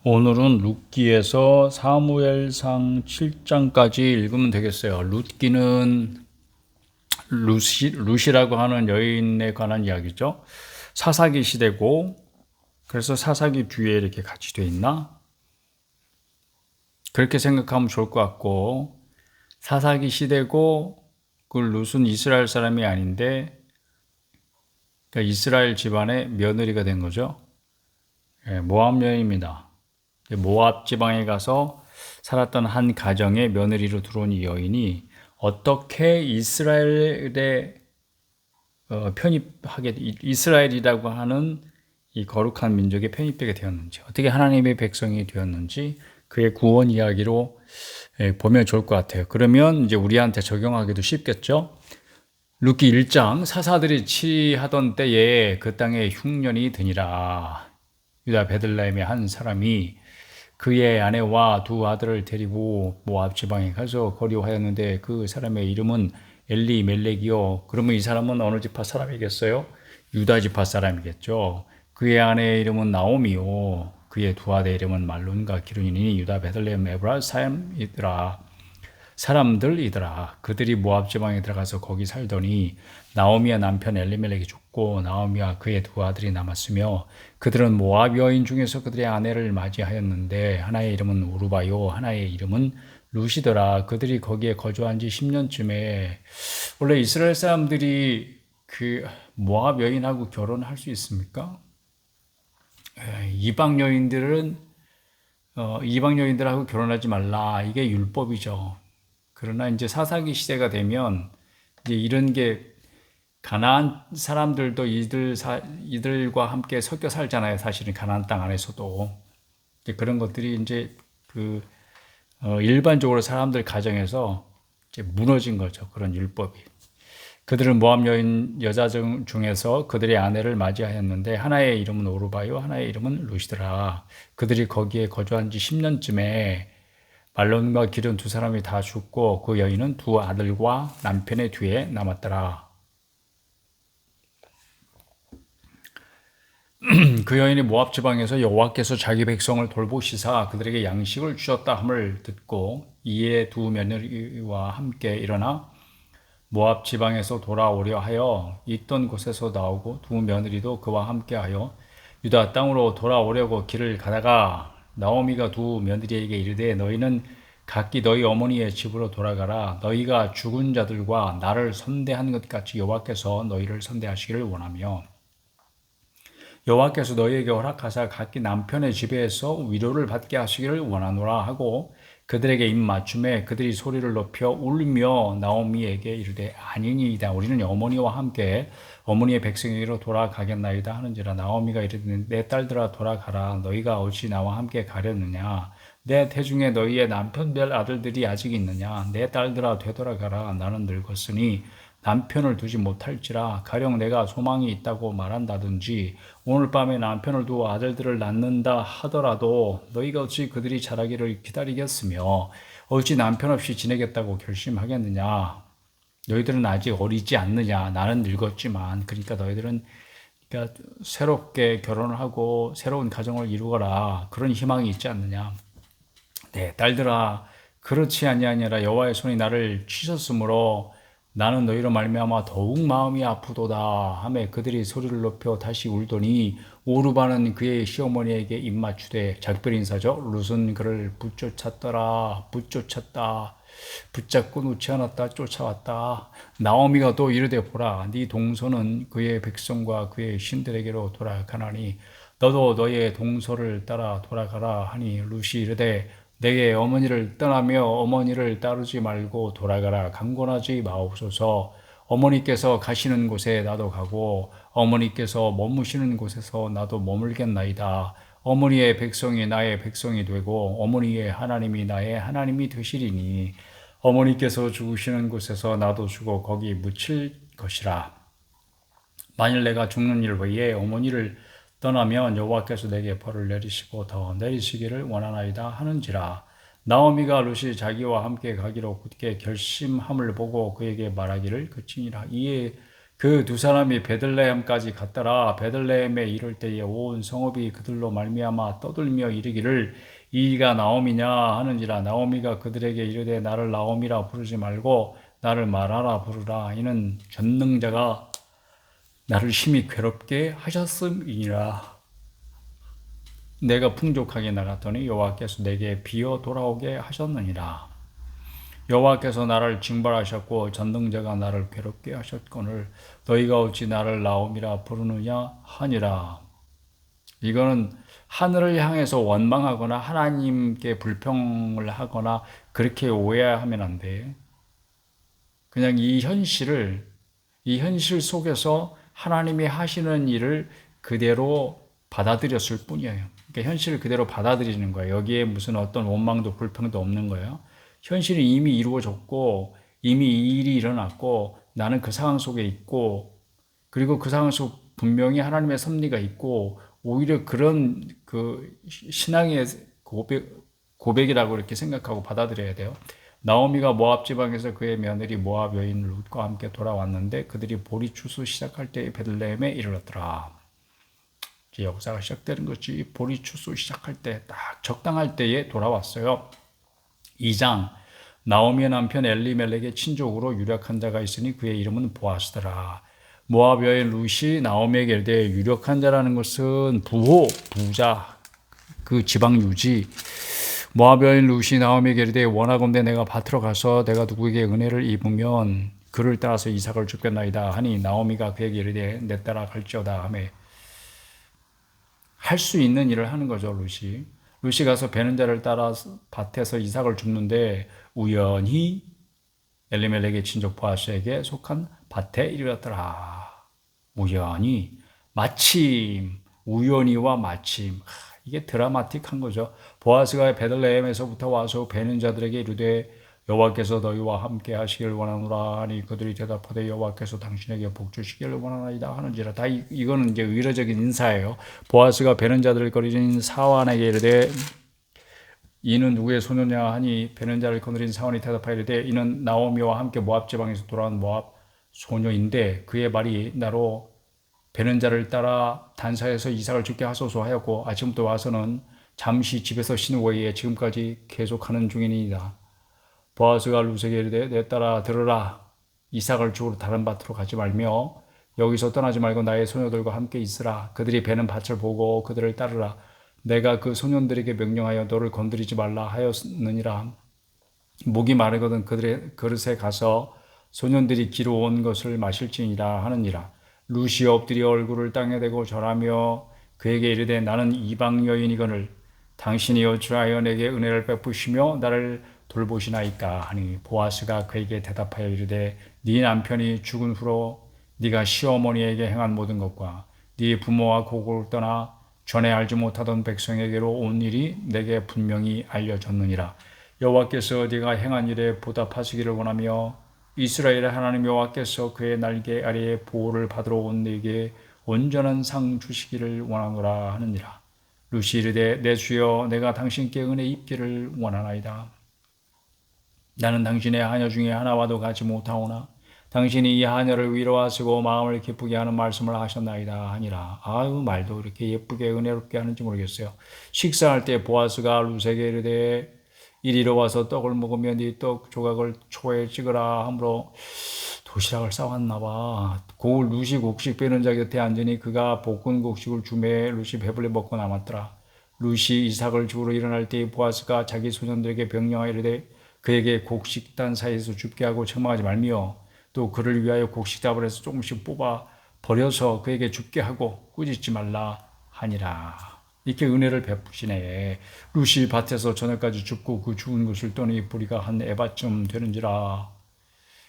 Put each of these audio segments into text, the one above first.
오늘은 룻기에서 사무엘상 7장까지 읽으면 되겠어요. 룻기는 룻이라고 하는 여인에 관한 이야기죠. 사사기 시대고, 그래서 사사기 뒤에 이렇게 같이 돼 있나? 그렇게 생각하면 좋을 것 같고, 사사기 시대고, 그 룻은 이스라엘 사람이 아닌데, 그러니까 이스라엘 집안의 며느리가 된 거죠. 모압 여인입니다. 모압 지방에 가서 살았던 한 가정의 며느리로 들어온 이 여인이 어떻게 이스라엘에 편입하게, 이스라엘이라고 하는 이 거룩한 민족에 편입되게 되었는지, 어떻게 하나님의 백성이 되었는지 그의 구원 이야기로 보면 좋을 것 같아요. 그러면 이제 우리한테 적용하기도 쉽겠죠. 룻기 1장, 사사들이 치하던 때에 그 땅에 흉년이 드니라. 유다 베들레헴의 한 사람이 그의 아내와 두 아들을 데리고 모압 지방에 가서 거류하였는데 그 사람의 이름은 엘리멜렉이요. 그러면 이 사람은 어느 지파 사람이겠어요? 유다 지파 사람이겠죠. 그의 아내의 이름은 나오미요. 그의 두 아들의 이름은 말론과 기르니니 유다 베들레헴 에브라사임이더라. 사람들이더라. 그들이 모압 지방에 들어가서 거기 살더니 나오미와 남편 엘리멜렉이 죽고 나오미와 그의 두 아들이 남았으며 그들은 모압 여인 중에서 그들의 아내를 맞이하였는데 하나의 이름은 우르바요 하나의 이름은 룻이더라. 그들이 거기에 거주한 지 10년쯤에 원래 이스라엘 사람들이 그 모압 여인하고 결혼할 수 있습니까? 이방 여인들하고 결혼하지 말라. 이게 율법이죠. 그러나 이제 사사기 시대가 되면 이제 이런 게 가나안 사람들도 이들과 함께 섞여 살잖아요. 사실은 가나안 땅 안에서도 이제 그런 것들이 이제 일반적으로 사람들 가정에서 이제 무너진 거죠. 그런 율법이. 그들은 모압 여인 여자 중에서 그들의 아내를 맞이하였는데 하나의 이름은 오르바요 하나의 이름은 룻이더라. 그들이 거기에 거주한 지 10년쯤에 말론과 기른 두 사람이 다 죽고 그 여인은 두 아들과 남편의 뒤에 남았더라. 그 여인이 모압 지방에서 여호와께서 자기 백성을 돌보시사 그들에게 양식을 주셨다 함을 듣고 이에 두 며느리와 함께 일어나 모압 지방에서 돌아오려 하여 있던 곳에서 나오고 두 며느리도 그와 함께하여 유다 땅으로 돌아오려고 길을 가다가 나오미가 두 며느리에게 이르되 너희는 각기 너희 어머니의 집으로 돌아가라. 너희가 죽은 자들과 나를 선대한 것 같이 여호와께서 너희를 선대하시기를 원하며 여호와께서 너희에게 허락하사 각기 남편의 집에서 위로를 받게 하시기를 원하노라 하고 그들에게 입맞춤에 그들이 소리를 높여 울며 나오미에게 이르되 아니니이다. 우리는 어머니와 함께 어머니의 백성에게로 돌아가겠나이다 하는지라. 나오미가 이르되 내 딸들아 돌아가라. 너희가 어찌 나와 함께 가려느냐. 내 태중에 너희의 남편 될 아들들이 아직 있느냐. 내 딸들아 되돌아가라. 나는 늙었으니 남편을 두지 못할지라. 가령 내가 소망이 있다고 말한다든지 오늘 밤에 남편을 두어 아들들을 낳는다 하더라도 너희가 어찌 그들이 자라기를 기다리겠으며 어찌 남편 없이 지내겠다고 결심하겠느냐. 너희들은 아직 어리지 않느냐. 나는 늙었지만. 그러니까 너희들은 새롭게 결혼을 하고 새로운 가정을 이루거라. 그런 희망이 있지 않느냐. 네, 딸들아 그렇지 아니하니라. 여호와의 손이 나를 치셨으므로 나는 너희로 말미암아 더욱 마음이 아프도다 하매 그들이 소리를 높여 다시 울더니 오르바는 그의 시어머니에게 입맞추되 작별 인사죠. 룻은 그를 붙였다 붙잡고 놓지 않았다 쫓아왔다. 나오미가 또 이르되 보라 네 동서는 그의 백성과 그의 신들에게로 돌아가나니 너도 너의 동서를 따라 돌아가라 하니 룻이 이르되 내게 어머니를 떠나며 어머니를 따르지 말고 돌아가라. 강권하지 마옵소서. 어머니께서 가시는 곳에 나도 가고 어머니께서 머무시는 곳에서 나도 머물겠나이다. 어머니의 백성이 나의 백성이 되고 어머니의 하나님이 나의 하나님이 되시리니 어머니께서 죽으시는 곳에서 나도 죽어 거기 묻힐 것이라. 만일 내가 죽는 일 외에 어머니를 떠나면 여호와께서 내게 벌을 내리시고 더 내리시기를 원하나이다 하는지라. 나오미가 룻이 자기와 함께 가기로 굳게 결심함을 보고 그에게 말하기를 그치니라. 이에 그 두 사람이 베들레헴까지 갔더라. 베들레헴에 이를 때에 온 성읍이 그들로 말미암아 떠들며 이르기를 이가 나옴이냐 하는지라. 나오미가 그들에게 이르되 나를 나옴이라 부르지 말고 나를 마라라 부르라. 이는 전능자가 나를 심히 괴롭게 하셨음이니라. 내가 풍족하게 나갔더니 여호와께서 내게 비어 돌아오게 하셨느니라. 여호와께서 나를 징벌하셨고 전능자가 나를 괴롭게 하셨거늘 너희가 어찌 나를 나옴이라 부르느냐 하니라. 이거는 하늘을 향해서 원망하거나 하나님께 불평을 하거나 그렇게 오해하면 안 돼. 그냥 이 현실 속에서 하나님이 하시는 일을 그대로 받아들였을 뿐이에요. 그러니까 현실을 그대로 받아들이는 거예요. 여기에 무슨 어떤 원망도 불평도 없는 거예요. 현실이 이미 이루어졌고 이미 이 일이 일어났고 나는 그 상황 속에 있고 그리고 그 상황 속 분명히 하나님의 섭리가 있고 오히려 그런 그 신앙의 고백이라고 이렇게 생각하고 받아들여야 돼요. 나오미가 모압 지방에서 그의 며느리 모압 여인 룻과 함께 돌아왔는데 그들이 보리 추수 시작할 때에 베들레헴에 이르렀더라. 이제 역사가 시작되는 것이 보리 추수 시작할 때 딱 적당할 때에 돌아왔어요. 2장 나오미의 남편 엘리멜렉의 친족으로 유력한 자가 있으니 그의 이름은 보아스더라. 모압 여인 룻이 나오미에게 이르되 유력한 자라는 것은 부자, 그 지방 유지. 모압 여인 룻이 나오미에게 이르되 원하건대 내가 밭으로 가서 내가 누구에게 은혜를 입으면 그를 따라서 이삭을 줍겠나이다 하니 나오미가 그에게 이르되 내 따라 갈지어다 하매 할 수 있는 일을 하는 거죠. 룻이 가서 베는 자를 따라 밭에서 이삭을 줍는데 우연히 엘리멜렉의 친족 보아스에게 속한 밭에 이르렀더라. 우연히와 마침 이게 드라마틱한 거죠. 보아스가 베들레헴에서부터 와서 베는 자들에게 이르되 여호와께서 너희와 함께 하시길 원하노라 하니 그들이 대답하되 여호와께서 당신에게 복 주시기를 원하나이다 하는지라. 다 이거는 이제 의례적인 인사예요. 보아스가 베는 자들을 거느린 사환에게 이르되 이는 누구의 소녀냐 하니 베는 자를 거느린 사환이 대답하여 이르되 이는 나오미와 함께 모압 지방에서 돌아온 모압 소녀인데 그의 말이 나로 베는 자를 따라 단사에서 이삭을 죽게 하소서 하였고 아침부터 와서는 잠시 집에서 쉬는 외에 지금까지 계속하는 중이니이다. 보아스가 룻에게 이르되 내 딸아 들으라. 이삭을 주우러 다른 밭으로 가지 말며 여기서 떠나지 말고 나의 소녀들과 함께 있으라. 그들이 베는 밭을 보고 그들을 따르라. 내가 그 소년들에게 명령하여 너를 건드리지 말라 하였느니라. 목이 마르거든 그들의 그릇에 가서 소년들이 기르온 것을 마실지니라 하느니라. 룻이 엎드려 얼굴을 땅에 대고 절하며 그에게 이르되 나는 이방 여인이거늘 당신이 어찌하여 내게 은혜를 베푸시며 나를 돌보시나이까 하니 보아스가 그에게 대답하여 이르되 네 남편이 죽은 후로 네가 시어머니에게 행한 모든 것과 네 부모와 고국을 떠나 전에 알지 못하던 백성에게로 온 일이 내게 분명히 알려졌느니라. 여호와께서 네가 행한 일에 보답하시기를 원하며 이스라엘의 하나님 여호와께서 그의 날개 아래에 보호를 받으러 온 네게 온전한 상 주시기를 원하노라 하느니라. 룻이 이르되 내 주여 내가 당신께 은혜 입기를 원하나이다. 나는 당신의 하녀 중에 하나와도 가지 못하오나 당신이 이 하녀를 위로하시고 마음을 기쁘게 하는 말씀을 하셨나이다 하니라. 아유 말도 이렇게 예쁘게 은혜롭게 하는지 모르겠어요. 식사할 때 보아스가 룻에게 이르되 이리로 와서 떡을 먹으며 네 떡 조각을 초에 찍으라 하므로 도시락을 싸왔나 봐. 룻이 곡식 빼는 자 곁에 앉으니 그가 볶은 곡식을 주매 룻이 배불리 먹고 남았더라. 룻이 이삭을 주우러 일어날 때 보아스가 자기 소년들에게 명령하여 이르되 그에게 곡식단 사이에서 줍게 하고 책망하지 말며 또 그를 위하여 곡식다발에서 조금씩 뽑아 버려서 그에게 줍게 하고 꾸짖지 말라 하니라. 이렇게 은혜를 베푸시네. 룻이 밭에서 저녁까지 줍고 그 죽은 것을 떠니 뿌리가 한 에바쯤 되는지라.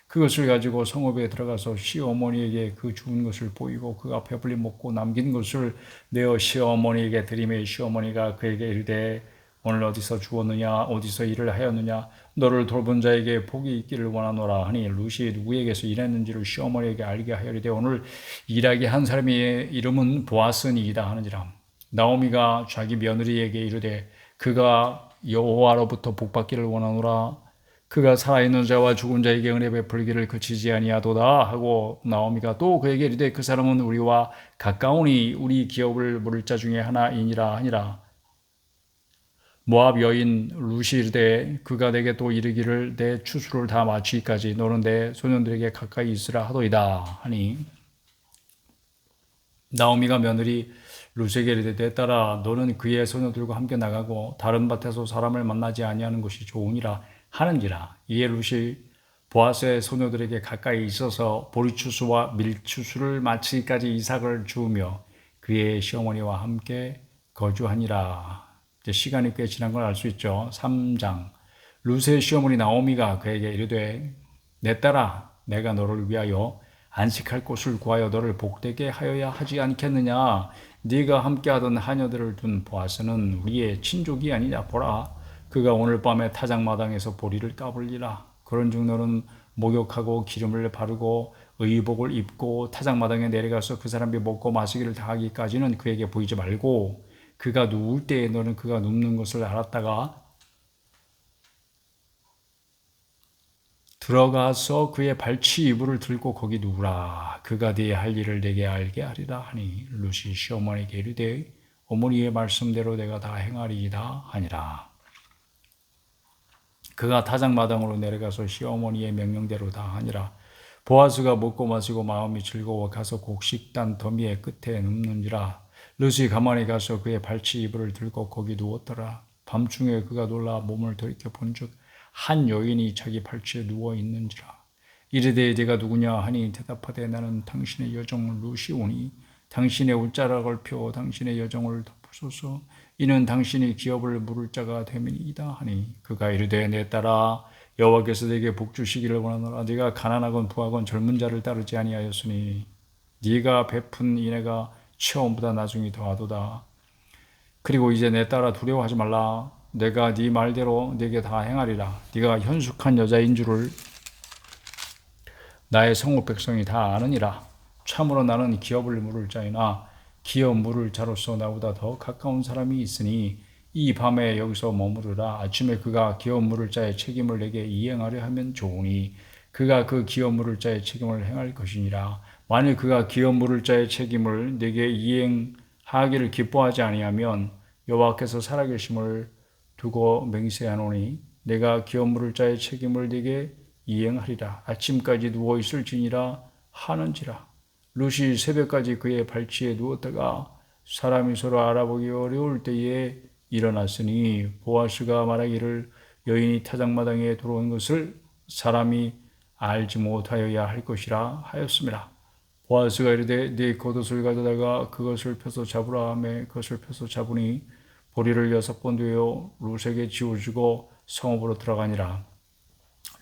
그것을 가지고 성읍에 들어가서 시어머니에게 그 죽은 것을 보이고 그가 배불리 먹고 남긴 것을 내어 시어머니에게 드리매 시어머니가 그에게 이르되 오늘 어디서 죽었느냐 어디서 일을 하였느냐 너를 돌본 자에게 복이 있기를 원하노라 하니 룻이 누구에게서 일했는지를 시어머니에게 알게 하여 이르되 오늘 일하게 한 사람의 이름은 보아스니이다 하는지라. 나오미가 자기 며느리에게 이르되 그가 여호와로부터 복받기를 원하노라 그가 살아있는 자와 죽은 자에게 은혜 베풀기를 그치지 아니하도다 하고 나오미가 또 그에게 이르되 그 사람은 우리와 가까우니 우리 기업을 물을 자 중에 하나이니라 하니라. 모압 여인 루시 이르되 그가 내게 또 이르기를 내 추수를 다 마치기까지 너는 내 소년들에게 가까이 있으라 하도이다 하니 나오미가 며느리 루시에게 이르되 내 딸아 너는 그의 소녀들과 함께 나가고 다른 밭에서 사람을 만나지 아니하는 것이 좋으니라 하는지라. 이에 루시 보아스의 소녀들에게 가까이 있어서 보리추수와 밀추수를 마치기까지 이삭을 주우며 그의 시어머니와 함께 거주하니라. 이제 시간이 꽤 지난 걸 알 수 있죠. 3장. 루스의 시어머니 나오미가 그에게 이르되 내 딸아 내가 너를 위하여 안식할 곳을 구하여 너를 복되게 하여야 하지 않겠느냐. 네가 함께하던 하녀들을 둔 보아스는 우리의 친족이 아니냐. 보라 그가 오늘 밤에 타작마당에서 보리를 까불리라. 그런즉 너는 목욕하고 기름을 바르고 의복을 입고 타작마당에 내려가서 그 사람이 먹고 마시기를 다 하기까지는 그에게 보이지 말고 그가 누울 때에 너는 그가 눕는 것을 알았다가 들어가서 그의 발치 이불을 들고 거기 누우라. 그가 네 할 일을 내게 알게 하리라 하니 루시 시어머니에게 이르되 어머니의 말씀대로 내가 다 행하리이다 하니라. 그가 타작마당으로 내려가서 시어머니의 명령대로 다 하니라. 보아스가 먹고 마시고 마음이 즐거워 가서 곡식단 더미의 끝에 눕는지라. 루시 가만히 가서 그의 발치 이불을 들고 거기 누웠더라. 밤중에 그가 놀라 몸을 돌이켜 본즉 한 여인이 자기 발치에 누워 있는지라. 이르되 네가 누구냐 하니 대답하되 나는 당신의 여종 루시오니 당신의 옷자락을 펴 당신의 여종을 덮으소서. 이는 당신이 기업을 물을 자가 됨이니이다 하니 그가 이르되 내 딸아 여호와께서 네게 복 주시기를 원하노라. 네가 가난하건 부하건 젊은 자를 따르지 아니하였으니 네가 베푼 인애가 처음보다 나중이 더하도다. 그리고 이제 내 딸아 두려워하지 말라. 내가 네 말대로 네게 다 행하리라. 네가 현숙한 여자인 줄을 나의 성읍 백성이 다 아느니라. 참으로 나는 기업을 물을 자이나 기업 물을 자로서 나보다 더 가까운 사람이 있으니 이 밤에 여기서 머무르라. 아침에 그가 기업 물을 자의 책임을 내게 이행하려 하면 좋으니 그가 그 기업 물을 자의 책임을 행할 것이니라. 만일 그가 기업 물을 자의 책임을 내게 이행하기를 기뻐하지 아니하면 여호와께서 살아계심을 두고 맹세하노니 내가 기업 물을 자의 책임을 내게 이행하리라. 아침까지 누워 있을지니라 하는지라. 루시 새벽까지 그의 발치에 누웠다가 사람이 서로 알아보기 어려울 때에 일어났으니 보아스가 말하기를 여인이 타작마당에 들어온 것을 사람이 알지 못하여야 할 것이라 하였습니다. 보아스가 이르되 네 겉옷을 가져다가 그것을 펴서 잡으라 하매 그것을 펴서 잡으니 보리를 6번 되어 루스에게 지워주고 성읍으로 들어가니라.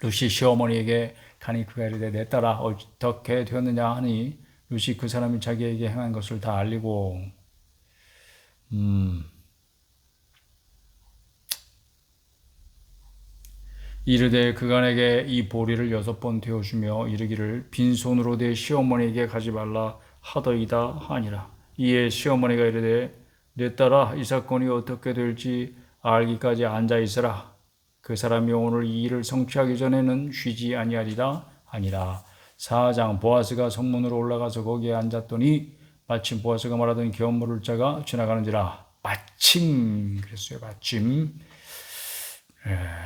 루시 시어머니에게 가니 그가 이르되 내 딸아 어떻게 되었느냐 하니 루시 그 사람이 자기에게 행한 것을 다 알리고 이르되 그가 내게 이 보리를 6번 되어주며 이르기를 빈손으로 내 시어머니에게 가지 말라 하더이다 하니라. 이에 시어머니가 이르되 내 딸아 이 사건이 어떻게 될지 알기까지 앉아 있으라. 그 사람이 오늘 이 일을 성취하기 전에는 쉬지 아니하리라 하니라. 4장. 보아스가 성문으로 올라가서 거기에 앉았더니 마침 보아스가 말하던 기업 물을 자가 지나가는지라. 마침 그랬어요. 마침.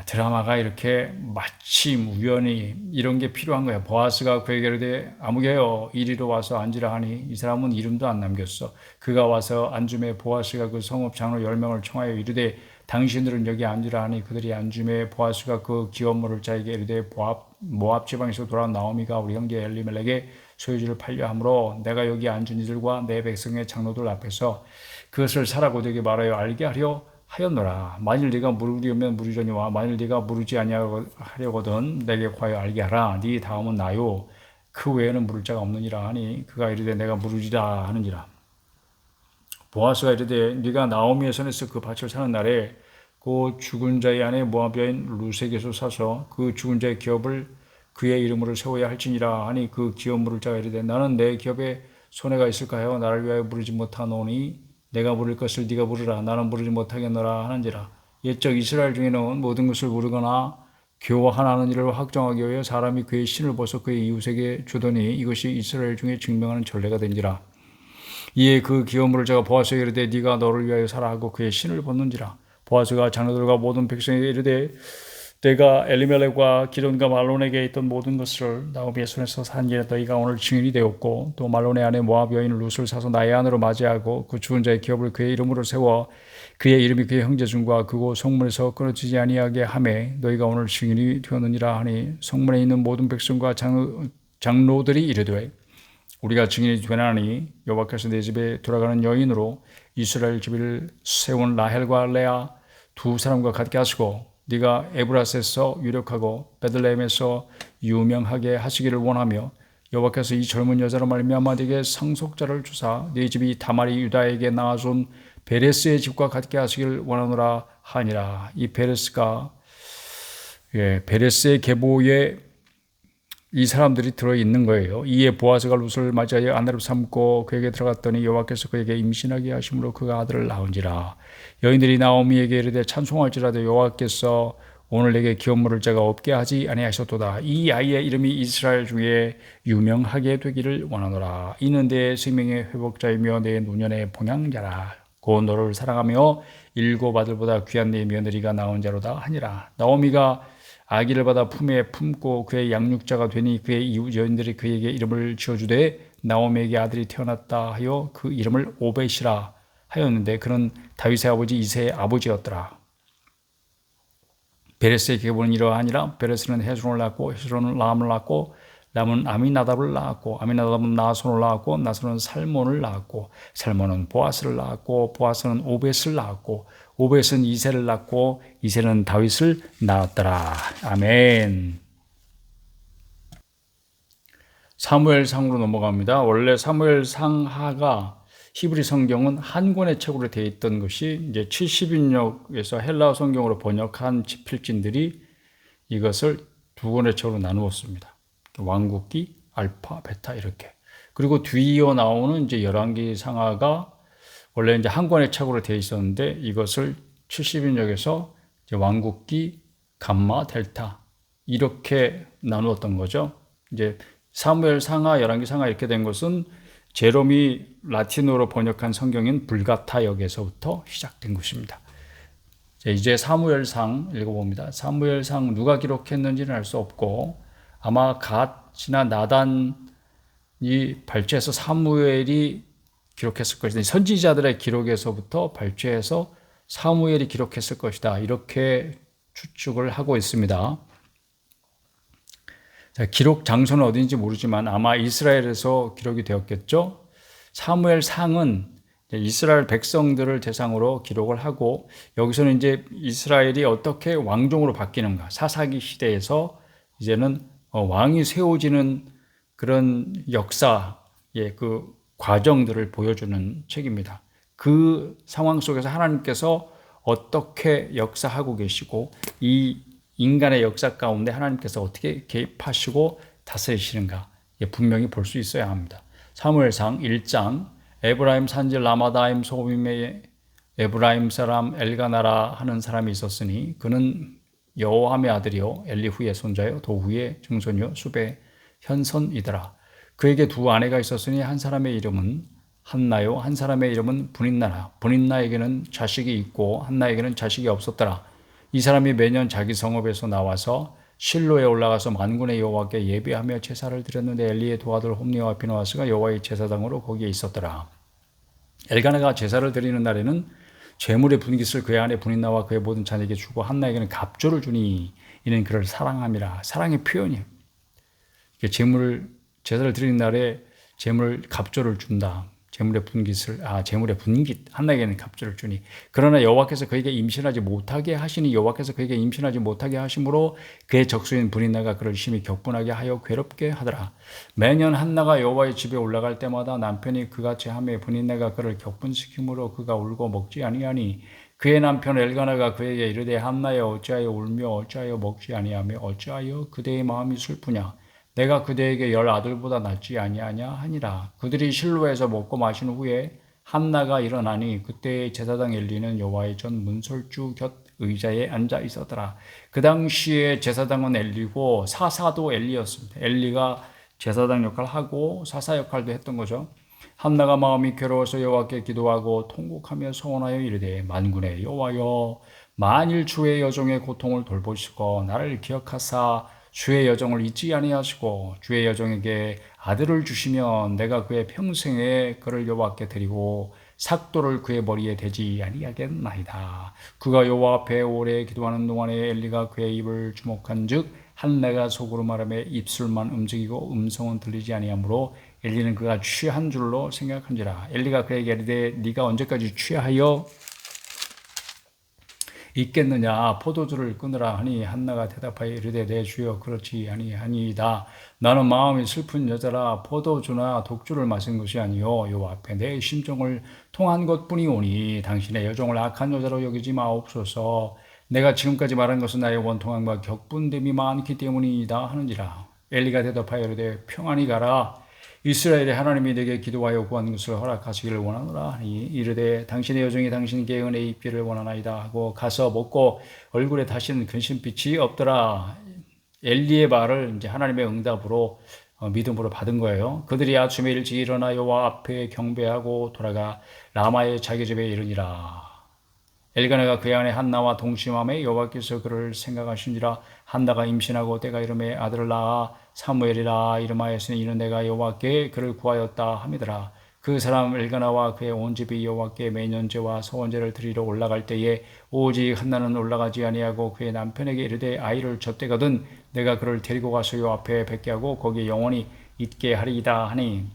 드라마가 이렇게 마침 우연히 이런 게 필요한 거야. 보아스가 그에게 이르되 아무개여 이리로 와서 앉으라 하니 이 사람은 이름도 안 남겼어. 그가 와서 앉음에 보아스가 그 성읍 장로 10명을 청하여 이르되 당신들은 여기 앉으라 하니 그들이 앉음에 보아스가 그 기업 물을 자에게 이르되 모압 지방에서 돌아온 나오미가 우리 형제 엘리멜렉의 소유지를 팔려 함으로 내가 여기 앉은 이들과 내 백성의 장로들 앞에서 그것을 사라고 되게 말하여 알게 하려 하였노라. 만일 네가 물으려면 물으려니와 만일 네가 물으지 아니하려거든 내게 과여 알게 하라. 네 다음은 나요. 그 외에는 물을 자가 없느니라 하니 그가 이르되 내가 물으리라 하느니라. 보아스가 이르되 네가 나오미의 손에서 그 밭을 사는 날에 그 죽은 자의 아내 모압 여인 루색에서 사서 그 죽은 자의 기업을 그의 이름으로 세워야 할지니라 하니 그 기업 물을 자가 이르되 나는 내 기업에 손해가 있을까 하여 나를 위하여 물으지 못하노니 내가 물을 것을 네가 물으라. 나는 물으지 못하겠노라 하는지라. 옛적 이스라엘 중에는 모든 것을 물으거나 교화하는 일을 확정하기 위하여 사람이 그의 신을 벗어 그의 이웃에게 주더니 이것이 이스라엘 중에 증명하는 전례가 된지라. 이에 그 기업물을 제가 보아스에게 이르되 네가 너를 위하여 사라 하고 그의 신을 벗는지라. 보아스가 자녀들과 모든 백성에게 이르되 내가 엘리멜렉과 기돈과 말론에게 있던 모든 것을 나오미의 손에서 산 일에 너희가 오늘 증인이 되었고 또 말론의 아내 모압 여인 룻을 사서 나의 아내로 맞이하고 그 죽은 자의 기업을 그의 이름으로 세워 그의 이름이 그의 형제 중과 그곳 성문에서 끊어지지 아니하게 하매 너희가 오늘 증인이 되었느니라 하니 성문에 있는 모든 백성과 장로들이 이르되 우리가 증인이 되나니 여호와께서 내 집에 돌아가는 여인으로 이스라엘 집을 세운 라헬과 레아 두 사람과 같게 하시고 네가 에브라스에서 유력하고 베들레헴에서 유명하게 하시기를 원하며 여호와께서 이 젊은 여자로 말미암아 네게 상속자를 주사 네 집이 다말이 유다에게 낳아준 베레스의 집과 같게 하시기를 원하노라 하니라. 이 베레스가 베레스의 계보에 이 사람들이 들어있는 거예요. 이에 보아스가 룻을 맞이하여 아내로 삼고 그에게 들어갔더니 여호와께서 그에게 임신하게 하심으로 그가 아들을 낳은지라. 여인들이 나오미에게 이르되 찬송할지라도 여호와께서 오늘 내게 기업물을 제가 없게 하지 아니하셨도다. 이 아이의 이름이 이스라엘 중에 유명하게 되기를 원하노라. 이는 내 생명의 회복자이며 내 노년의 봉양자라. 곧 너를 사랑하며 일곱 아들보다 귀한 내 며느리가 나온 자로다 하니라. 나오미가 아기를 받아 품에 품고 그의 양육자가 되니 그의 이웃 여인들이 그에게 이름을 지어주되 나오미에게 아들이 태어났다 하여 그 이름을 오벳이라 하였는데 그는 다윗의 아버지 이새의 아버지였더라. 베레스의 계보는 이러하니라. 베레스는 헤스론을 낳고 헤스론은 람을 낳고 람은 아미나답을 낳았고 아미나답은 나손을 낳았고 나손은 살몬을 낳았고 살몬은 보아스를 낳았고 보아스는 오벳을 낳았고 오벳은 이새를 낳고 이새는 다윗을 낳았더라. 아멘. 사무엘상으로 넘어갑니다. 원래 사무엘상하가 히브리 성경은 한 권의 책으로 되어 있던 것이 이제 70인역에서 헬라어 성경으로 번역한 집필진들이 이것을 두 권의 책으로 나누었습니다. 왕국기, 알파, 베타 이렇게. 그리고 뒤이어 나오는 이제 열왕기 상하가 원래 이제 한 권의 책으로 되어 있었는데 이것을 70인역에서 이제 왕국기, 감마, 델타 이렇게 나누었던 거죠. 이제 사무엘 상하, 열왕기 상하 이렇게 된 것은 제롬이 라틴어로 번역한 성경인 불가타역에서부터 시작된 것입니다. 이제 사무엘상 읽어봅니다. 사무엘상 누가 기록했는지는 알 수 없고 아마 갓이나 나단이 발췌해서 사무엘이 기록했을 것이다. 선지자들의 기록에서부터 발췌해서 사무엘이 기록했을 것이다. 이렇게 추측을 하고 있습니다. 자, 기록 장소는 어딘지 모르지만 아마 이스라엘에서 기록이 되었겠죠. 사무엘상은 이스라엘 백성들을 대상으로 기록을 하고 여기서는 이제 이스라엘이 어떻게 왕종으로 바뀌는가, 사사기 시대에서 이제는 왕이 세워지는 그런 역사의 그 과정들을 보여주는 책입니다. 그 상황 속에서 하나님께서 어떻게 역사하고 계시고 이 인간의 역사 가운데 하나님께서 어떻게 개입하시고 다스리시는가 분명히 볼 수 있어야 합니다. 사무엘상 1장 에브라임 산지 라마다임 소빔에 에브라임 사람 엘가나라 하는 사람이 있었으니 그는 여호함의 아들이요 엘리후의 손자요 도후의 증손이요 숲의 현선이더라. 그에게 두 아내가 있었으니 한 사람의 이름은 한나요 한 사람의 이름은 분인나라. 분인나에게는 자식이 있고 한나에게는 자식이 없었더라. 이 사람이 매년 자기 성읍에서 나와서 실로에 올라가서 만군의 여호와께 예배하며 제사를 드렸는데 엘리의 두 아들 홈니와 비느하스가 여호와의 제사장으로 거기에 있었더라. 엘가나가 제사를 드리는 날에는 제물의 분깃을 그의 아내 분인나와 그의 모든 자녀에게 주고 한나에게는 갑조를 주니 이는 그를 사랑함이라. 사랑의 표현이에요. 제사를 드리는 날에 제물 갑조를 준다. 제물의 분깃 한나에게는 갑조를 주니 그러나 여호와께서 그에게 임신하지 못하게 하시니 여호와께서 그에게 임신하지 못하게 하심으로 그의 적수인 분인나가 그를 심히 격분하게 하여 괴롭게 하더라. 매년 한나가 여호와의 집에 올라갈 때마다 남편이 그같이 하매 분인나가 그를 격분시키므로 그가 울고 먹지 아니하니 그의 남편 엘가나가 그에게 이르되 한나여 어찌하여 울며 어찌하여 먹지 아니하며 어찌하여 그대의 마음이 슬프냐 내가 그대에게 10 아들보다 낫지 아니하냐 하니라. 그들이 실로에서 먹고 마신 후에 한나가 일어나니 그때 제사장 엘리는 여호와의 전 문설주 곁 의자에 앉아 있었더라. 그 당시에 제사장은 엘리고 사사도 엘리였습니다. 엘리가 제사장 역할을 하고 사사 역할도 했던 거죠. 한나가 마음이 괴로워서 여호와께 기도하고 통곡하며 소원하여 이르되 만군의 여호와여 만일 주의 여종의 고통을 돌보시고 나를 기억하사 주의 여종을 잊지 아니하시고 주의 여종에게 아들을 주시면 내가 그의 평생에 그를 여호와께 드리고 삭도를 그의 머리에 대지 아니하겠나이다. 그가 여호와 앞에 오래 기도하는 동안에 엘리가 그의 입을 주목한즉 한나가 속으로 말하며 입술만 움직이고 음성은 들리지 아니하므로 엘리는 그가 취한 줄로 생각한지라. 엘리가 그에게 이르되 네가 언제까지 취하여 있겠느냐 포도주를 끊으라 하니 한나가 대답하여 이르되 내 주여 그렇지 아니하니이다. 나는 마음이 슬픈 여자라 포도주나 독주를 마신 것이 아니요 여호와 앞에 내 심정을 통한 것뿐이오니 당신의 여종을 악한 여자로 여기지 마옵소서. 내가 지금까지 말한 것은 나의 원통함과 격분됨이 많기 때문이다 하는지라. 엘리가 대답하여 이르되 평안히 가라. 이스라엘의 하나님이 내게 기도하여 구한 것을 허락하시기를 원하노라 하니 이르되 당신의 여종이 당신께 은혜 입기를 원하나이다 하고 가서 먹고 얼굴에 다시는 근심빛이 없더라. 엘리의 말을 이제 하나님의 응답으로 믿음으로 받은 거예요. 그들이 아침에 일찍 일어나 여호와 앞에 경배하고 돌아가 라마의 자기 집에 이르니라. 엘가나가 그의 아내 한나와 동침함에 여호와께서 그를 생각하시니라. 한나가 임신하고 때가 이름에 아들을 낳아 사무엘이라 이름하였으니 이는 내가 여호와께 그를 구하였다 함이더라. 그 사람 엘가나와 그의 온 집이 여호와께 매년제와 서원제를 드리러 올라갈 때에 오직 한나는 올라가지 아니하고 그의 남편에게 이르되 아이를 젖대거든 내가 그를 데리고 가서 요 앞에 뵙게 하고 거기에 영원히 있게 하리이다 하니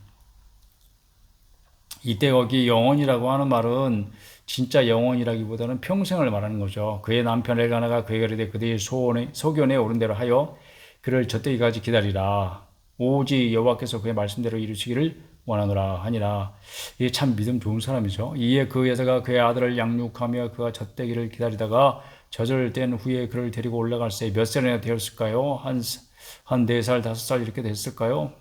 이때 거기 영원이라고 하는 말은 진짜 영원이라기보다는 평생을 말하는 거죠. 그의 남편 엘가나가 그에게 이르되 그들이 소견에 오른 대로 하여 그를 젖대기까지 기다리라. 오직 여호와께서 그의 말씀대로 이루시기를 원하노라 하니라. 이게 참 믿음 좋은 사람이죠. 이에 그 여자가 그의 아들을 양육하며 그가 젖대기를 기다리다가 젖을 뗀 후에 그를 데리고 올라갈 새 몇 살이나 되었을까요? 한 4살, 5살 이렇게 됐을까요?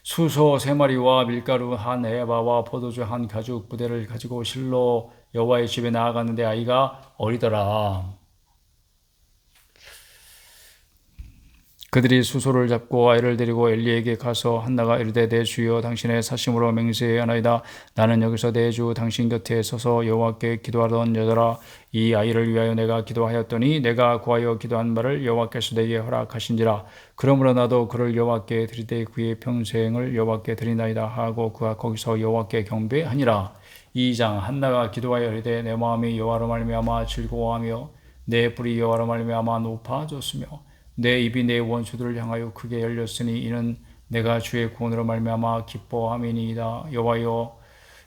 수소 3마리와 밀가루 한 에바와 포도주 한 가죽 부대를 가지고 실로 여호와의 집에 나아갔는데 아이가 어리더라. 그들이 수소를 잡고 아이를 데리고 엘리에게 가서 한나가 이르되 내 주여 당신의 사심으로 맹세하나이다. 나는 여기서 내 주 당신 곁에 서서 여호와께 기도하던 여자라. 이 아이를 위하여 내가 기도하였더니 내가 구하여 기도한 바를 여호와께서 내게 허락하신지라. 그러므로 나도 그를 여호와께 드리되 그의 평생을 여호와께 드리나이다 하고 그가 거기서 여호와께 경배하니라. 2장 한나가 기도하여 이르되 내 마음이 여호와로 말미암아 즐거워하며 내 뿔이 여호와로 말미암아 높아졌으며 내 입이 내 원수들을 향하여 크게 열렸으니 이는 내가 주의 구원으로 말미암아 기뻐함이니이다. 여호와여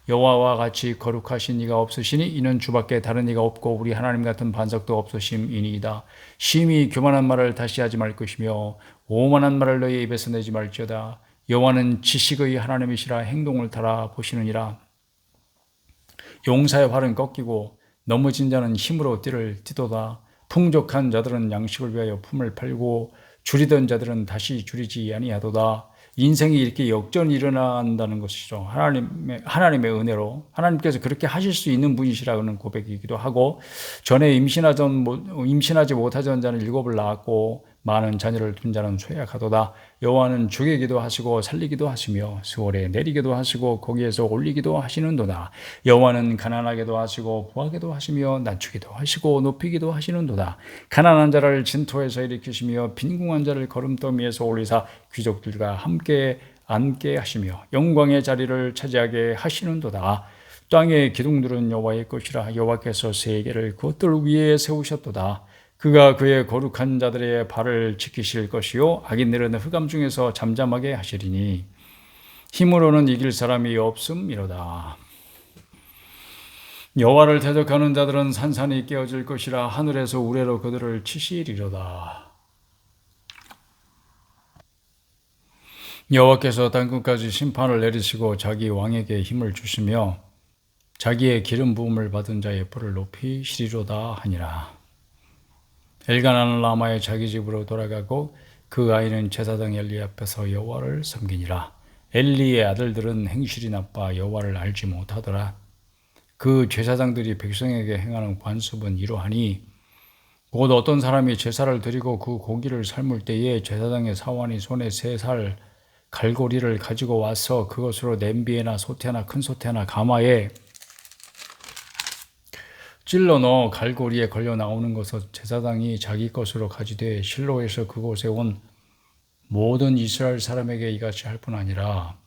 여호와와 같이 거룩하신 이가 없으시니 이는 주밖에 다른 이가 없고 우리 하나님 같은 반석도 없으심이니이다. 심히 교만한 말을 다시 하지 말 것이며 오만한 말을 너희 입에서 내지 말지어다. 여호와는 지식의 하나님이시라 행동을 달아 보시느니라. 용사의 활은 꺾이고 넘어진 자는 힘으로 띠를 띠도다. 풍족한 자들은 양식을 위하여 품을 팔고 줄이던 자들은 다시 줄이지 아니하도다. 인생이 이렇게 역전이 일어난다는 것이죠. 하나님의 은혜로 하나님께서 그렇게 하실 수 있는 분이시라는 고백이기도 하고 전에 임신하지 못하던 자는 7을 낳았고 많은 자녀를 둔 자는 쇠약하도다. 여호와는 죽이기도 하시고 살리기도 하시며 수월에 내리기도 하시고 거기에서 올리기도 하시는도다. 여호와는 가난하게도 하시고 부하게도 하시며 낮추기도 하시고 높이기도 하시는도다. 가난한 자를 진토에서 일으키시며 빈궁한 자를 거름더미에서 올리사 귀족들과 함께 앉게 하시며 영광의 자리를 차지하게 하시는도다. 땅의 기둥들은 여호와의 것이라. 여호와께서 세계를 그것들 위에 세우셨도다. 그가 그의 거룩한 자들의 발을 지키실 것이요 악인들은 흑암 중에서 잠잠하게 하시리니 힘으로는 이길 사람이 없음이로다. 여호와를 대적하는 자들은 산산이 깨어질 것이라. 하늘에서 우레로 그들을 치시리로다. 여호와께서 땅끝까지 심판을 내리시고 자기 왕에게 힘을 주시며 자기의 기름 부음을 받은 자의 뿔을 높이시리로다 하니라. 엘가나는 라마의 자기 집으로 돌아가고 그 아이는 제사장 엘리 앞에서 여호와를 섬기니라. 엘리의 아들들은 행실이 나빠 여호와를 알지 못하더라. 그 제사장들이 백성에게 행하는 관습은 이러하니 곧 어떤 사람이 제사를 드리고 그 고기를 삶을 때에 제사장의 사원이 손에 3살 갈고리를 가지고 와서 그것으로 냄비에나 소태나 큰 소태나 가마에 찔러 넣어 갈고리에 걸려 나오는 것을 제사장이 자기 것으로 가지되 실로에서 그곳에 온 모든 이스라엘 사람에게 이같이 할 뿐 아니라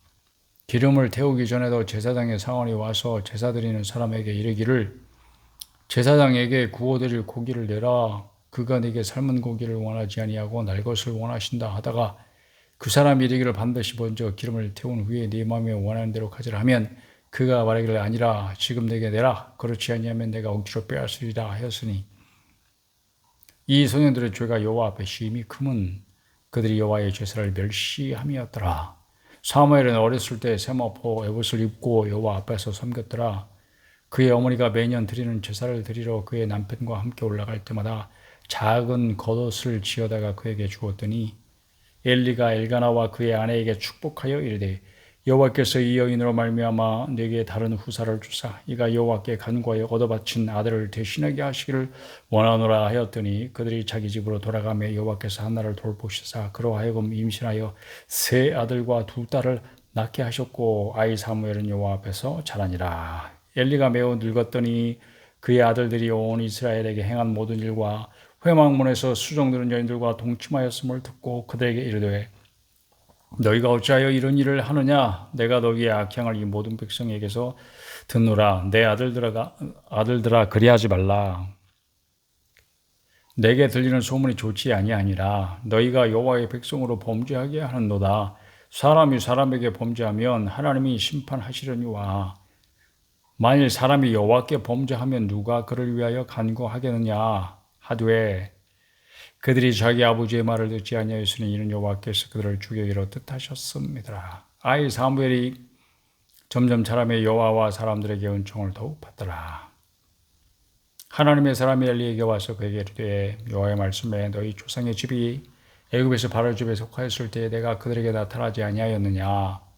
기름을 태우기 전에도 제사장의 사원이 와서 제사 드리는 사람에게 이르기를 제사장에게 구워드릴 고기를 내라. 그가 네게 삶은 고기를 원하지 아니하고 날 것을 원하신다 하다가 그 사람이 이르기를 반드시 먼저 기름을 태운 후에 네 마음에 원하는 대로 가지라 하면 그가 말하기를 아니라 지금 내게 내라. 그렇지 아니하면 내가 억지로 빼앗으리라 하였으니 이 소년들의 죄가 여호와 앞에 심히 크면 그들이 여호와의 제사를 멸시함이었더라. 사무엘은 어렸을 때 세마포 에봇을 입고 여호와 앞에서 섬겼더라. 그의 어머니가 매년 드리는 제사를 드리러 그의 남편과 함께 올라갈 때마다 작은 겉옷을 지어다가 그에게 주었더니 엘리가 엘가나와 그의 아내에게 축복하여 이르되 여호와께서 이 여인으로 말미암아 네게 다른 후사를 주사 이가 여호와께 간구하여 얻어바친 아들을 대신하게 하시기를 원하노라 하였더니 그들이 자기 집으로 돌아가며 여호와께서 한나를 돌보시사 그로 하여금 임신하여 3 아들과 2 딸을 낳게 하셨고 아이 사무엘은 여호와 앞에서 자라니라. 엘리가 매우 늙었더니 그의 아들들이 온 이스라엘에게 행한 모든 일과 회막문에서 수종드는 여인들과 동침하였음을 듣고 그들에게 이르되 너희가 어찌하여 이런 일을 하느냐? 내가 너희의 악행을 이 모든 백성에게서 듣노라. 내 아들들아 그리하지 말라. 내게 들리는 소문이 좋지 아니하니라. 너희가 여호와의 백성으로 범죄하게 하는도다. 사람이 사람에게 범죄하면 하나님이 심판하시려니와 만일 사람이 여호와께 범죄하면 누가 그를 위하여 간구하겠느냐 하되 그들이 자기 아버지의 말을 듣지 아니하였으니 이는 여호와께서 그들을 죽이기로 뜻하셨습니다. 아이 사무엘이 점점 자라며 여호와와 사람들에게 은총을 더욱 받더라. 하나님의 사람이 엘리에게 와서 그에게 이르되 여호와의 말씀에 너희 조상의 집이 애굽에서 바로 집에 속하였을 때에 내가 그들에게 나타나지 아니하였느냐.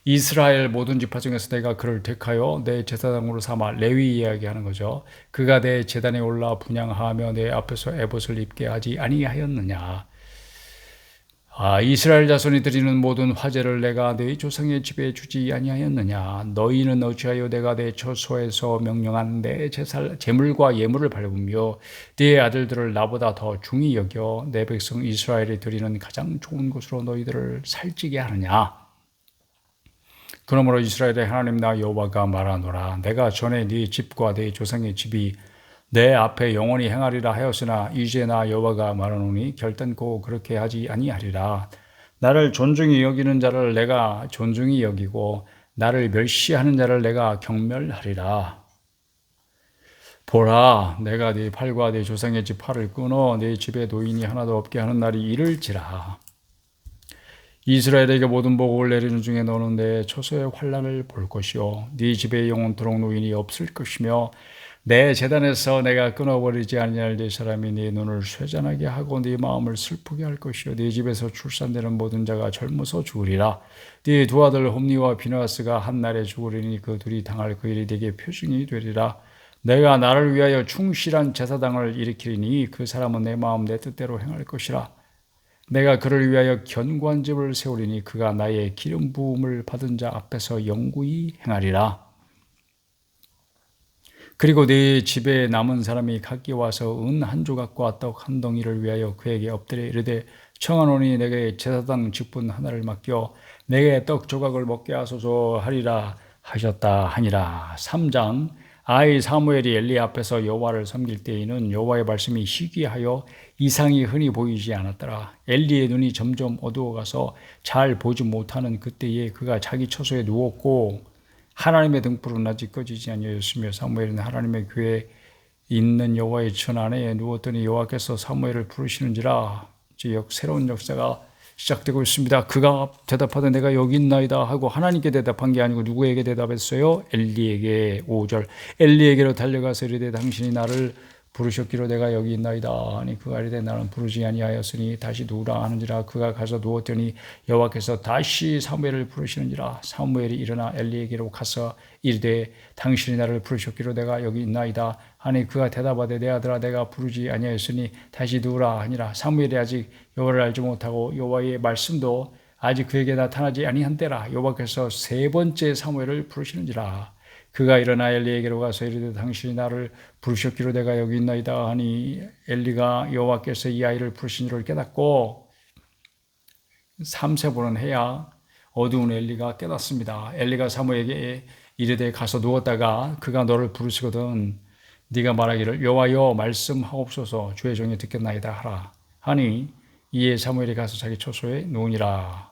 이스라엘 모든 지파 중에서 내가 그를 택하여 내 제사장으로 삼아 레위 이야기하는 거죠. 그가 내 제단에 올라 분향하며 내 앞에서 에봇을 입게 하지 아니하였느냐. 이스라엘 자손이 드리는 모든 화제를 내가 내 조상의 집에 주지 아니하였느냐. 너희는 어찌하여 내가 내 처소에서 명령한 내 제물과 예물을 밟으며 네 아들들을 나보다 더 중히 여겨 내 백성 이스라엘이 드리는 가장 좋은 곳으로 너희들을 살찌게 하느냐. 그러므로 이스라엘의 하나님 나 여호와가 말하노라. 내가 전에 네 집과 네 조상의 집이 내 앞에 영원히 행하리라 하였으나 이제 나 여호와가 말하노니 결단코 그렇게 하지 아니하리라. 나를 존중히 여기는 자를 내가 존중히 여기고 나를 멸시하는 자를 내가 경멸하리라. 보라, 내가 네 팔과 네 조상의 집 팔을 끊어 네 집에 노인이 하나도 없게 하는 날이 이를지라. 이스라엘에게 모든 복을 내리는 중에 너는 내 처소의 환난을 볼 것이요 네 집에 영원토록 노인이 없을 것이며 내 제단에서 내가 끊어버리지 아니할 네 사람이 네 눈을 쇠잔하게 하고 네 마음을 슬프게 할 것이요 네 집에서 출산되는 모든 자가 젊어서 죽으리라. 네 2 아들 홈니와 비느하스가 한 날에 죽으리니 그 둘이 당할 그 일이 네게 표징이 되리라. 내가 나를 위하여 충실한 제사장을 일으키리니 그 사람은 내 마음 내 뜻대로 행할 것이라. 내가 그를 위하여 견고한 집을 세우리니 그가 나의 기름 부음을 받은 자 앞에서 영구히 행하리라. 그리고 네 집에 남은 사람이 각기 와서 은 한 조각과 떡 한 덩이를 위하여 그에게 엎드려 이르되 청하노니 내게 제사장 직분 하나를 맡겨 내게 떡 조각을 먹게 하소서 하리라 하셨다 하니라. 3장. 아이 사무엘이 엘리 앞에서 여호와를 섬길 때에는 여호와의 말씀이 희귀하여 이상이 흔히 보이지 않았더라. 엘리의 눈이 점점 어두워가서 잘 보지 못하는 그때에 그가 자기 처소에 누웠고 하나님의 등불은 아직 꺼지지 아니하였으며 사무엘은 하나님의 교회에 있는 여호와의 전 안에 누웠더니 여호와께서 사무엘을 부르시는지라. 이제 새로운 역사가 시작되고 있습니다. 그가 대답하되 내가 여기 있나이다 하고 하나님께 대답한 게 아니고 누구에게 대답했어요? 엘리에게. 5절. 엘리에게로 달려가서 이르되 당신이 나를 부르셨기로 내가 여기 있나이다 하니 그가 이르되 나는 부르지 아니하였으니 다시 누우라 하는지라. 그가 가서 누웠더니 여호와께서 다시 사무엘을 부르시는지라. 사무엘이 일어나 엘리에게로 가서 이르되 당신이 나를 부르셨기로 내가 여기 있나이다 하니 그가 대답하되 내 아들아 내가 부르지 아니하였으니 다시 누우라 하니라. 사무엘이 아직 여호와를 알지 못하고 여호와의 말씀도 아직 그에게 나타나지 아니한 때라. 여호와께서 세 번째 사무엘을 부르시는지라. 그가 일어나 엘리에게로 가서 이르되 당신이 나를 부르셨기로 내가 여기 있나이다 하니 엘리가 여호와께서 이 아이를 부르신 줄을 깨닫고 3세 보는 해야 어두운 엘리가 깨닫습니다. 엘리가 사무엘에게 이르되 가서 누웠다가 그가 너를 부르시거든 네가 말하기를 여호와여 말씀하옵소서 주의 종이 듣겠나이다 하라 하니 이에 사무엘이 가서 자기 처소에 누우니라.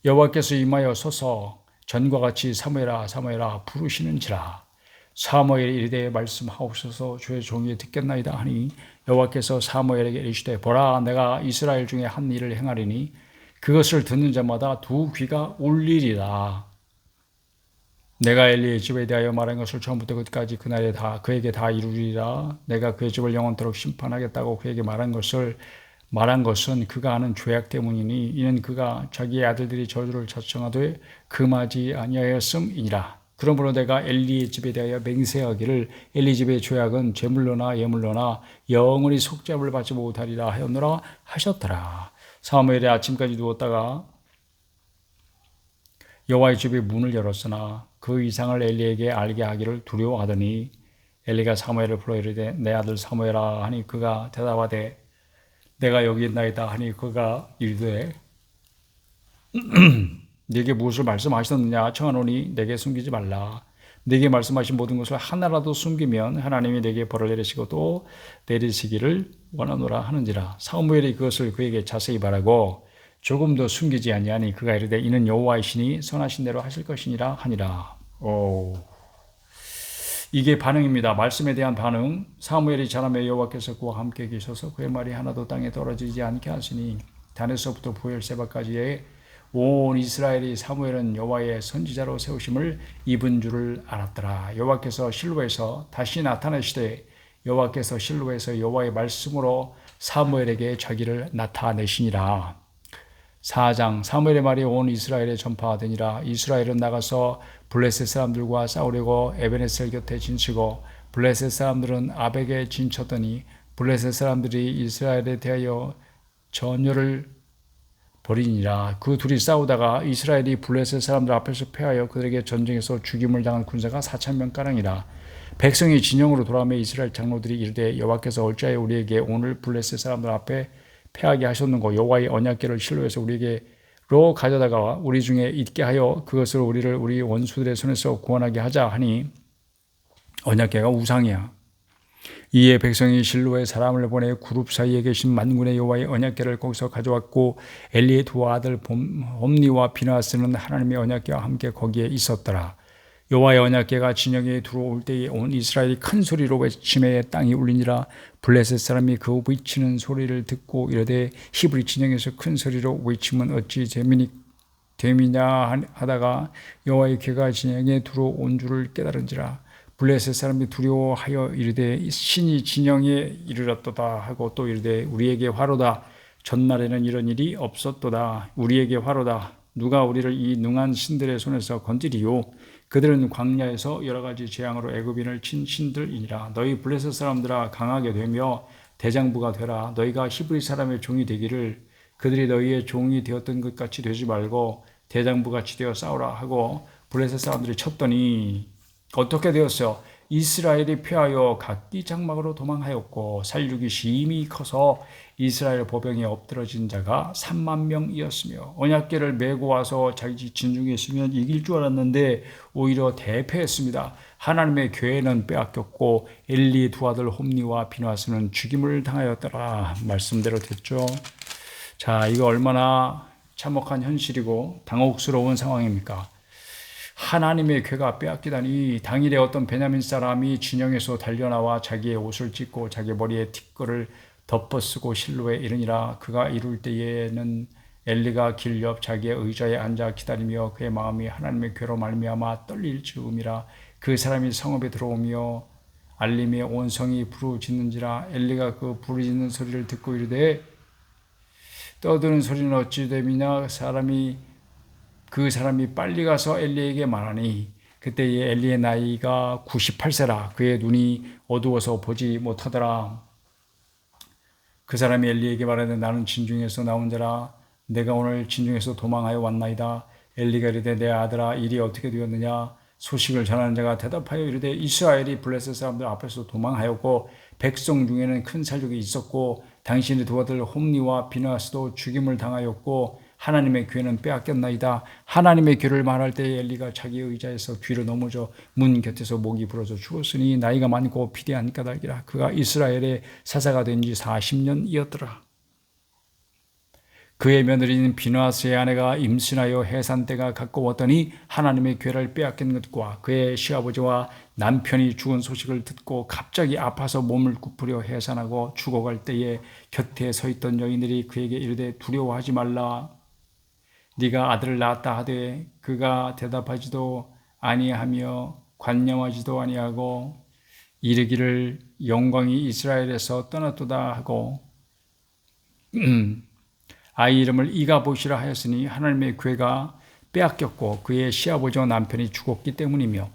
여호와께서 임하여 서서 전과 같이 사무엘아 사무엘아 부르시는지라. 사무엘이 이르되 말씀하옵소서 주의 종이 듣겠나이다 하니 여호와께서 사무엘에게 이르시되 보라 내가 이스라엘 중에 한 일을 행하리니 그것을 듣는 자마다 두 귀가 울리리라. 내가 엘리의 집에 대하여 말한 것을 처음부터 끝까지 그날에 다 그에게 다 이루리라. 내가 그의 집을 영원토록 심판하겠다고 그에게 말한 것은 그가 하는 죄악 때문이니 이는 그가 자기의 아들들이 저주를 자청하되 금하지 아니하였음이니라. 그러므로 내가 엘리의 집에 대하여 맹세하기를 엘리 집의 죄악은 제물로나 예물로나 영원히 속죄함을 받지 못하리라 하였노라 하셨더라. 사무엘이 아침까지 누웠다가 여호와의 집의 문을 열었으나 그 이상을 엘리에게 알게 하기를 두려워하더니 엘리가 사무엘을 불러 이르되 내 아들 사무엘아 하니 그가 대답하되 내가 여기 있나이다 하니 그가 이르되 네게 무엇을 말씀하셨느냐 청하노니 내게 숨기지 말라. 네게 말씀하신 모든 것을 하나라도 숨기면 하나님이 네게 벌을 내리시고 또 내리시기를 원하노라 하는지라. 사무엘이 그것을 그에게 자세히 말하고 조금 더 숨기지 아니하니 그가 이르되 이는 여호와이시니 선하신 대로 하실 것이니라 하니라. 이게 반응입니다. 말씀에 대한 반응. 사무엘이 자라매 여호와께서 그와 함께 계셔서 그의 말이 하나도 땅에 떨어지지 않게 하시니 단에서부터 부엘세바까지의 온 이스라엘이 사무엘은 여호와의 선지자로 세우심을 입은 줄을 알았더라. 여호와께서 실로에서 다시 나타내시되 여호와께서 실로에서 여호와의 말씀으로 사무엘에게 자기를 나타내시니라. 4장 사무엘의 말이 온 이스라엘에 전파되니라. 이스라엘은 나가서 블레셋 사람들과 싸우려고 에베네셀 곁에 진치고 블레셋 사람들은 아벡에 진쳤더니 블레셋 사람들이 이스라엘에 대하여 전열을 벌이니라. 그 둘이 싸우다가 이스라엘이 블레셋 사람들 앞에서 패하여 그들에게 전쟁에서 죽임을 당한 군사가 4,000명 가량이라. 백성이 진영으로 돌아오며 이스라엘 장로들이 이르되 여호와께서 어찌하여 우리에게 오늘 블레셋 사람들 앞에 패하게 하셨는고 여호와의 언약궤를 실로에서 우리에게로 가져다가 우리 중에 있게 하여 그것을 우리 원수들의 손에서 구원하게 하자 하니 언약궤가 우상이야. 이에 백성이 실로에 사람을 보내 구룹 사이에 계신 만군의 여호와의 언약궤를 거기서 가져왔고 엘리의 두 아들 홈니와 비나스는 하나님의 언약궤와 함께 거기에 있었더라. 여호와의 언약궤가 진영에 들어올 때에 온 이스라엘이 큰 소리로 외치매 땅이 울리니라. 블레셋 사람이 그 외치는 소리를 듣고 이르되 히브리 진영에서 큰 소리로 외치면 어찌 됨이냐 하다가 여호와의 궤가 진영에 들어온 줄을 깨달은지라. 블레셋 사람이 두려워하여 이르되 신이 진영에 이르렀도다 하고 또 이르되 우리에게 화로다. 전날에는 이런 일이 없었도다. 우리에게 화로다. 누가 우리를 이 능한 신들의 손에서 건지리요. 그들은 광야에서 여러 가지 재앙으로 애굽인을 친 신들이니라. 너희 블레셋 사람들아 강하게 되며 대장부가 되라. 너희가 히브리 사람의 종이 되기를 그들이 너희의 종이 되었던 것 같이 되지 말고 대장부같이 되어 싸우라 하고 블레셋 사람들이 쳤더니 어떻게 되었어요? 이스라엘이 패하여 각기 장막으로 도망하였고 살육이 심히 커서 이스라엘 보병에 엎드러진 자가 3만 명이었으며 언약궤를 메고 와서 자기 진중에 있으면 이길 줄 알았는데 오히려 대패했습니다. 하나님의 궤는 빼앗겼고 엘리의 두 아들 홈니와 비나스는 죽임을 당하였더라. 말씀대로 됐죠. 자, 이거 얼마나 참혹한 현실이고 당혹스러운 상황입니까? 하나님의 궤가 빼앗기다니. 당일에 어떤 베냐민 사람이 진영에서 달려나와 자기의 옷을 찢고 자기 머리에 티끌을 덮어쓰고 실로에 이르니라. 그가 이룰 때에는 엘리가 길 옆 자기의 의자에 앉아 기다리며 그의 마음이 하나님의 궤로 말미암아 떨릴 즈음이라. 그 사람이 성읍에 들어오며 알림에 온 성이 부르짖는지라. 엘리가 그 부르짖는 소리를 듣고 이르되 떠드는 소리는 어찌 됨이냐. 그 사람이 빨리 가서 엘리에게 말하니 그때에 엘리의 나이가 98세라. 그의 눈이 어두워서 보지 못하더라. 그 사람이 엘리에게 말하되 나는 진중에서 나온 자라. 내가 오늘 진중에서 도망하여 왔나이다. 엘리가 이르되 내 아들아 일이 어떻게 되었느냐. 소식을 전하는 자가 대답하여 이르되 이스라엘이 블레셋 사람들 앞에서 도망하였고 백성 중에는 큰 살육이 있었고 당신의 두 아들 홈리와 비느하스도 죽임을 당하였고 하나님의 괴는 빼앗겼나이다. 하나님의 괴를 말할 때에 엘리가 자기 의자에서 뒤로 넘어져 문 곁에서 목이 부러져 죽었으니 나이가 많고 비대한 까닭이라. 그가 이스라엘의 사사가 된 지 40년이었더라. 그의 며느리인 비느하스의 아내가 임신하여 해산 때가 가까웠더니 하나님의 괴를 빼앗긴 것과 그의 시아버지와 남편이 죽은 소식을 듣고 갑자기 아파서 몸을 굽으려 해산하고 죽어갈 때에 곁에 서 있던 여인들이 그에게 이르되 두려워하지 말라. 네가 아들을 낳았다 하되 그가 대답하지도 아니하며 관념하지도 아니하고 이르기를 영광이 이스라엘에서 떠났도다 하고 아이 이름을 이가봇이라 하였으니 하나님의 괴가 빼앗겼고 그의 시아버지와 남편이 죽었기 때문이며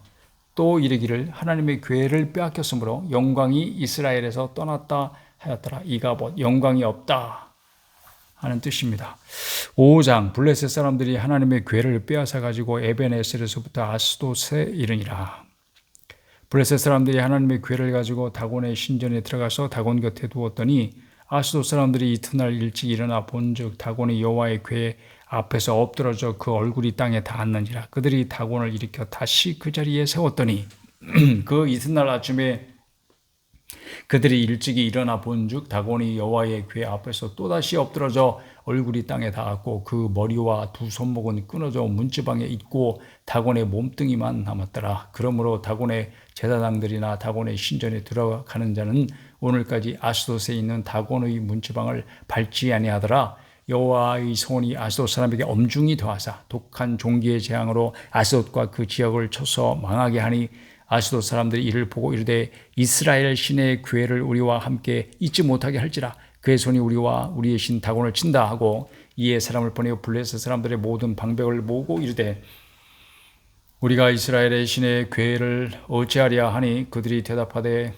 또 이르기를 하나님의 괴를 빼앗겼으므로 영광이 이스라엘에서 떠났다 하였더라. 이가봇 영광이 없다 하는 뜻입니다. 5장 블레셋 사람들이 하나님의 괴를 빼앗아 가지고 에벤에셀에서부터 아스돗에 이르니라. 블레셋 사람들이 하나님의 괴를 가지고 다곤의 신전에 들어가서 다곤 곁에 두었더니 아스돗 사람들이 이튿날 일찍 일어나 본즉 다곤이 여호와의 궤 앞에서 엎드러져 그 얼굴이 땅에 닿았느니라. 그들이 다곤을 일으켜 다시 그 자리에 세웠더니 그 이튿날 아침에 그들이 일찍이 일어나 본즉 다곤이 여호와의 궤 앞에서 또다시 엎드러져 얼굴이 땅에 닿았고 그 머리와 두 손목은 끊어져 문지방에 있고 다곤의 몸뚱이만 남았더라. 그러므로 다곤의 제사장들이나 다곤의 신전에 들어가는 자는 오늘까지 아스돗에 있는 다곤의 문지방을 밟지 아니하더라. 여호와의 손이 아스돗 사람에게 엄중히 더하사 독한 종기의 재앙으로 아스돗과 그 지역을 쳐서 망하게 하니 아스돗 사람들이 이를 보고 이르되 이스라엘 신의 괴를 우리와 함께 잊지 못하게 할지라. 그의 손이 우리와 우리의 신 다곤을 친다 하고 이에 사람을 보내어 블레셋 사람들의 모든 방백을 모으고 이르되 우리가 이스라엘의 신의 괴를 어찌하랴 하니 그들이 대답하되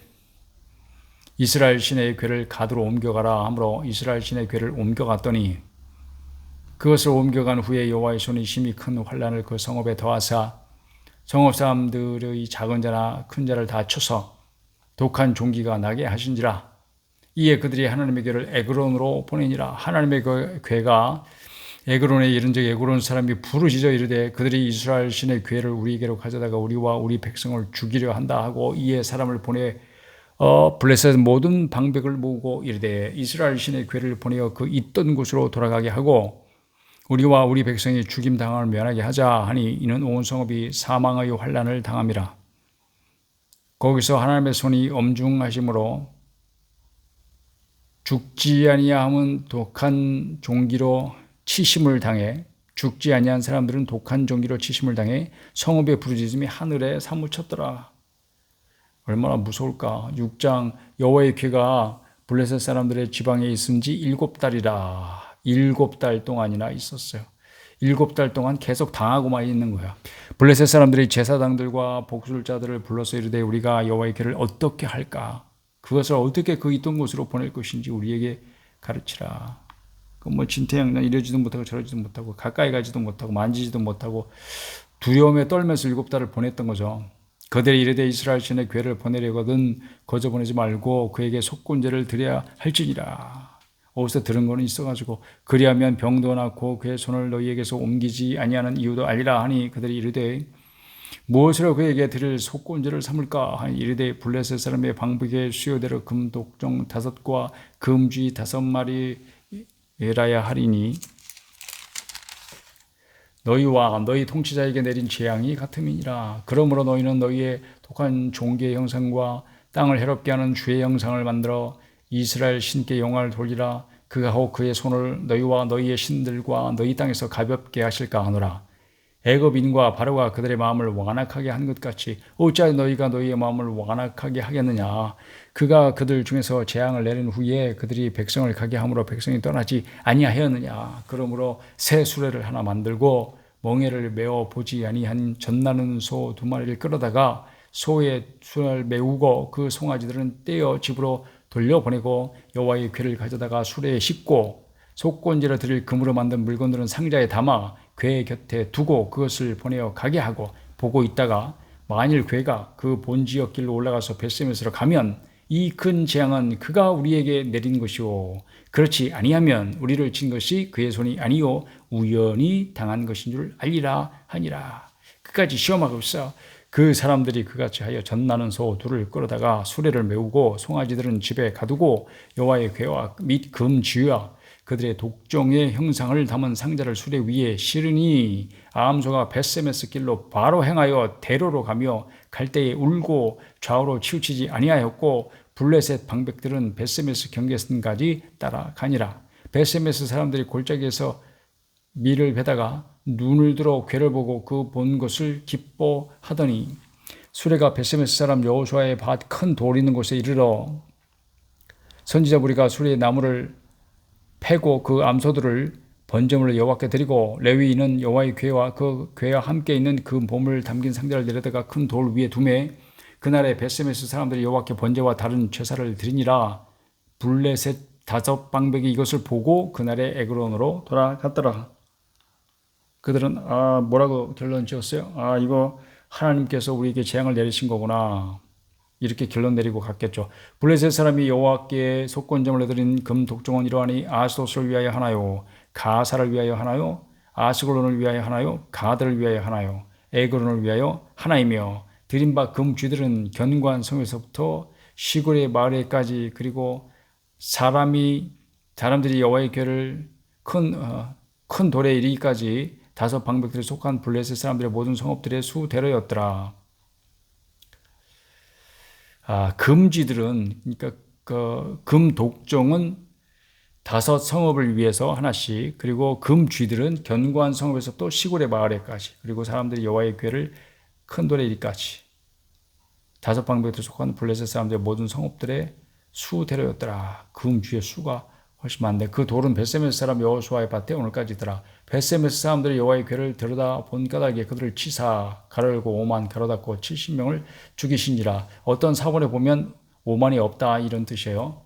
이스라엘 신의 괴를 가드로 옮겨가라 하므로 이스라엘 신의 괴를 옮겨갔더니 그것을 옮겨간 후에 여호와의 손이 심히 큰 환난을 그 성읍에 더하사 성읍 사람들의 작은 자나 큰 자를 다 쳐서 독한 종기가 나게 하신지라. 이에 그들이 하나님의 괴를 에그론으로 보내니라. 하나님의 괴가 에그론에 이른즉 에그론 사람이 부르짖어 이르되 그들이 이스라엘 신의 괴를 우리에게로 가져다가 우리와 우리 백성을 죽이려 한다 하고 이에 사람을 보내 블레셋 모든 방백을 모으고 이르되 이스라엘 신의 괴를 보내어 그 있던 곳으로 돌아가게 하고 우리와 우리 백성이 죽임 당함을 면하게 하자 하니 이는 온 성읍이 사망의 환난을 당함이라. 거기서 하나님의 손이 엄중하심으로 죽지 아니하면 독한 종기로 치심을 당해 죽지 아니한 사람들은 독한 종기로 치심을 당해 성읍의 부르짖음이 하늘에 사무쳤더라. 얼마나 무서울까. 6장 여호와의 괴가 블레셋 사람들의 지방에 있은 지 7달이라. 7달 동안이나 있었어요. 7달 동안 계속 당하고만 있는 거야. 블레셋 사람들이 제사장들과 복술자들을 불러서 이르되 우리가 여호와의 괴를 어떻게 할까? 그것을 어떻게 그 있던 곳으로 보낼 것인지 우리에게 가르치라. 뭐 진퇴양난 이러지도 못하고 저러지도 못하고 가까이 가지도 못하고 만지지도 못하고 두려움에 떨면서 7달을 보냈던 거죠. 그들이 이르되 이스라엘 신의 괴를 보내려거든 거저 보내지 말고 그에게 속건제를 드려야 할지니라. 어디서 들은 거는 있어가지고 그리하면 병도 낫고 그의 손을 너희에게서 옮기지 아니하는 이유도 알리라 하니 그들이 이르되 무엇으로 그에게 드릴 속건제를 삼을까 하니 이르되 블레셋 사람의 방백의 수요대로 금독종 5과 금쥐 5마리 에라야 하리니 너희와 너희 통치자에게 내린 재앙이 같음이니라. 그러므로 너희는 너희의 독한 종기의 형상과 땅을 해롭게 하는 주의 형상을 만들어 이스라엘 신께 영광을 돌리라. 그가 혹 그의 손을 너희와 너희의 신들과 너희 땅에서 가볍게 하실까 하노라. 애굽인과 바로가 그들의 마음을 완악하게 한 것 같이 어찌하여 너희가 너희의 마음을 완악하게 하겠느냐. 그가 그들 중에서 재앙을 내린 후에 그들이 백성을 가게 함으로 백성이 떠나지 아니하였느냐. 그러므로 새 수레를 하나 만들고 멍에를 메어 보지 아니한 젖나는 소 2마리를 끌어다가 소의 수레를 메우고 그 송아지들은 떼어 집으로 돌려보내고 여호와의 궤를 가져다가 수레에 싣고 속건제로 드릴 금으로 만든 물건들은 상자에 담아 궤 곁에 두고 그것을 보내어 가게 하고 보고 있다가 만일 궤가 그 본지역 길로 올라가서 벳세메스로 가면 이 큰 재앙은 그가 우리에게 내린 것이오. 그렇지 아니하면 우리를 친 것이 그의 손이 아니요 우연히 당한 것인 줄 알리라 하니라. 끝까지 시험하고 있어. 그 사람들이 그같이 하여 젖나는 소 2를 끌어다가 수레를 메우고 송아지들은 집에 가두고 여호와의 궤와 및 금쥐와 그들의 독종의 형상을 담은 상자를 수레 위에 실으니 암소가 벳세메스 길로 바로 행하여 대로로 가며 갈 때에 울고 좌우로 치우치지 아니하였고 블레셋 방백들은 벳세메스 경계선까지 따라가니라. 벳세메스 사람들이 골짜기에서 밀을 베다가 눈을 들어 궤를 보고 그 본 것을 기뻐하더니 수레가 벳세메스 사람 여호수아의 밭 큰 돌 있는 곳에 이르러 선지자 무리가 수레의 나무를 패고 그 암소들을 번제물로 여호와께 드리고 레위인은 여호와의 궤와 그 궤와 함께 있는 그 보물 담긴 상자를 내려다가 큰 돌 위에 두매 그날에 벳세메스 사람들이 여호와께 번제와 다른 제사를 드리니라. 블레셋 5방백이 이것을 보고 그날에 에그론으로 돌아갔더라. 그들은 뭐라고 결론 지었어요? 이거 하나님께서 우리에게 재앙을 내리신 거구나. 이렇게 결론 내리고 갔겠죠. 블레셋 사람이 여호와께 속건제물로 드린 금 독종은 이러하니 아스도스를 위하여 하나요? 가사를 위하여 하나요? 아스글론을 위하여 하나요? 가드를 위하여 하나요? 에그론을 위하여 하나이며 드린 바 금 쥐들은 견고한 성에서부터 시골의 마을에까지 그리고 사람들이 여호와의 궤를 큰 돌에 이르기까지 5방백들에 속한 블레셋 사람들의 모든 성읍들의 수대로였더라. 금쥐들은 그러니까 그 금 독종은 5 성읍을 위해서 하나씩 그리고 금쥐들은 견고한 성읍에서 또 시골의 마을에까지 그리고 사람들이 여호와의 궤를 큰 돌에 이르기까지 5방백들에 속한 블레셋 사람들의 모든 성읍들의 수대로였더라. 금쥐의 수가 훨씬 많네. 그 돌은 벳세메스 사람 여호수아의 밭에 오늘까지더라. 벳세메스 사람들이 여호와의 궤를 들여다 본 까닭에 그들을 치사 가르고 5만 가로닫고 70명을 죽이시니라. 어떤 사본에 보면 5만이 없다 이런 뜻이에요.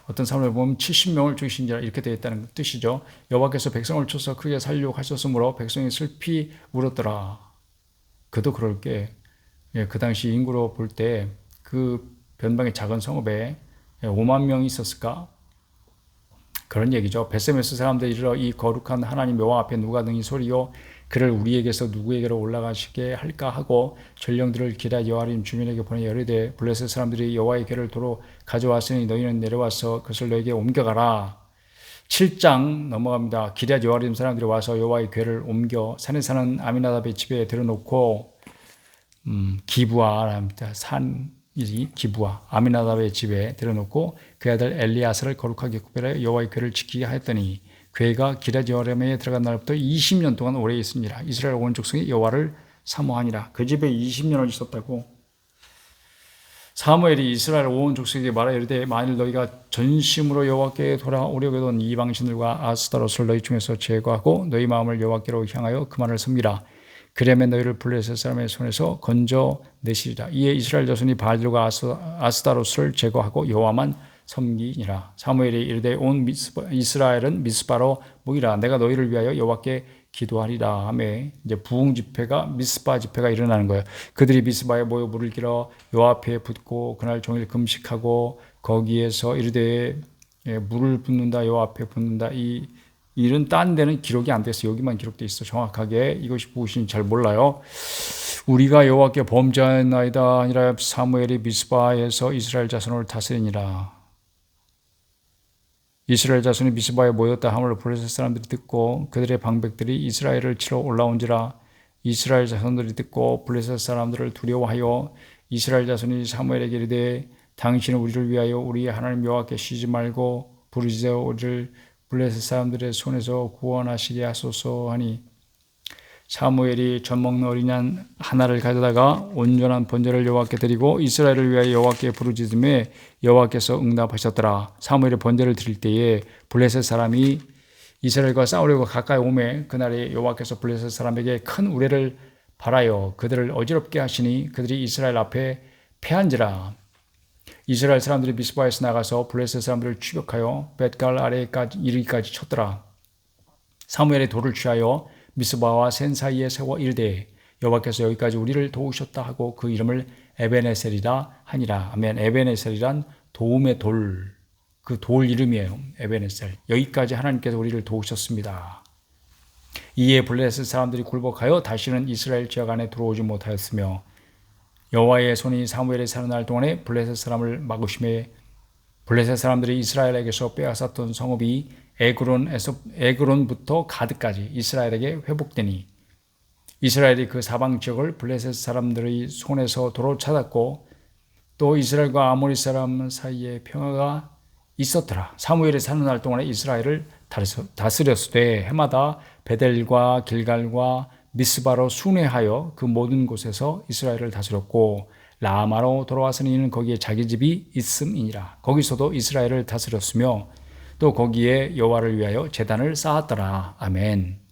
어떤 사본에 보면 70명을 죽이시니라 이렇게 되어 있다는 뜻이죠. 여호와께서 백성을 쳐서 크게 살육하셨으므로 백성이 슬피 울었더라. 그도 그럴 게 그 당시 인구로 볼 때 그 변방의 작은 성읍에 5만 명이 있었을까? 그런 얘기죠. 벳세메스 사람들이 이르러 이 거룩한 하나님 여호와 앞에 누가 능히 소리요 그를 우리에게서 누구에게로 올라가시게 할까 하고 전령들을 기럇 여호와림 주민에게 보내 이르되 블레셋 사람들이 여호와의 궤를 도로 가져왔으니 너희는 내려와서 그것을 너에게 옮겨가라. 7장 넘어갑니다. 기럇 여호와림 사람들이 와서 여호와의 궤를 옮겨 산에 사는 아미나답의 집에 들여놓고 기부아랍니다. 산이 기부아 아미나답의 집에 들여놓고 그 아들 엘리야스를 거룩하게 구별하여 여호와의 궤를 지키게 하였더니 궤가 기럇 여호와림에 들어간 날부터 20년 동안 오래 있으니라. 이스라엘 온 족속이 여호와를 사모하니라. 그 집에 20년을 있었다고. 사무엘이 이스라엘 온 족속에게 말하여 이르되 만일 너희가 전심으로 여호와께 돌아오려거든 이방 신들과 아스타롯을 너희 중에서 제거하고 너희 마음을 여호와께로 향하여 그만을 섬기라. 그러면 너희를 블레셋 사람의 손에서 건져내시리라. 이에 이스라엘 자손이 바알들과 아스타롯을 제거하고 여호와만 섬기니라. 사무엘이 이르되 온 이스라엘은 미스바로 모이라. 내가 너희를 위하여 여호와께 기도하리라 하며 이제 부흥 집회가 미스바 집회가 일어나는 거예요. 그들이 미스바에 모여 물을 길어 여호와 앞에 붓고 그날 종일 금식하고 거기에서 이르되 물을 붓는다 여호와 앞에 붓는다 이 일은 딴 데는 기록이 안 됐어. 여기만 기록돼 있어. 정확하게 이것이 무엇인지 잘 몰라요. 우리가 여호와께 범죄하였나이다 아니라 사무엘이 미스바에서 이스라엘 자손을 다스리니라. 이스라엘 자손이 미스바에 모였다 함을 블레셋 사람들이 듣고 그들의 방백들이 이스라엘을 치러 올라온지라. 이스라엘 자손들이 듣고 블레셋 사람들을 두려워하여 이스라엘 자손이 사무엘에게 이르되 당신은 우리를 위하여 우리 하나님 여호와께 쉬지 말고 부르짖어 우리를 블레셋 사람들의 손에서 구원하시게 하소서 하니 사무엘이 젖 먹는 어린 양 하나를 가져다가 온전한 번제를 여호와께 드리고 이스라엘을 위하여 여호와께 부르짖음에 여호와께서 응답하셨더라. 사무엘이 번제를 드릴 때에 블레셋 사람이 이스라엘과 싸우려고 가까이 오매 그날에 여호와께서 블레셋 사람에게 큰 우레를 발하여 그들을 어지럽게 하시니 그들이 이스라엘 앞에 패한지라. 이스라엘 사람들이 미스바에서 나가서 블레셋 사람들을 추격하여 벳갈 아래까지 이르기까지 쳤더라. 사무엘이 돌을 취하여 미스바와 센 사이에 세워 이르되 여호와께서 여기까지 우리를 도우셨다 하고 그 이름을 에베네셀이라 하니라. 아멘. 에베네셀이란 도움의 돌, 그 돌 이름이에요. 에베네셀. 여기까지 하나님께서 우리를 도우셨습니다. 이에 블레셋 사람들이 굴복하여 다시는 이스라엘 지역 안에 들어오지 못하였으며 여호와의 손이 사무엘이 사는 날 동안에 블레셋 사람을 막으심에 블레셋 사람들이 이스라엘에게서 빼앗았던 성읍이 에그론부터 가드까지 이스라엘에게 회복되니 이스라엘이 그 사방 지역을 블레셋 사람들의 손에서 도로 찾았고 또 이스라엘과 아모리 사람 사이에 평화가 있었더라. 사무엘이 사는 날 동안에 이스라엘을 다스렸으되 해마다 베델과 길갈과 미스바로 순회하여 그 모든 곳에서 이스라엘을 다스렸고 라마로 돌아와서는 이는 거기에 자기 집이 있음이니라. 거기서도 이스라엘을 다스렸으며 또 거기에 여호와를 위하여 제단을 쌓았더라. 아멘.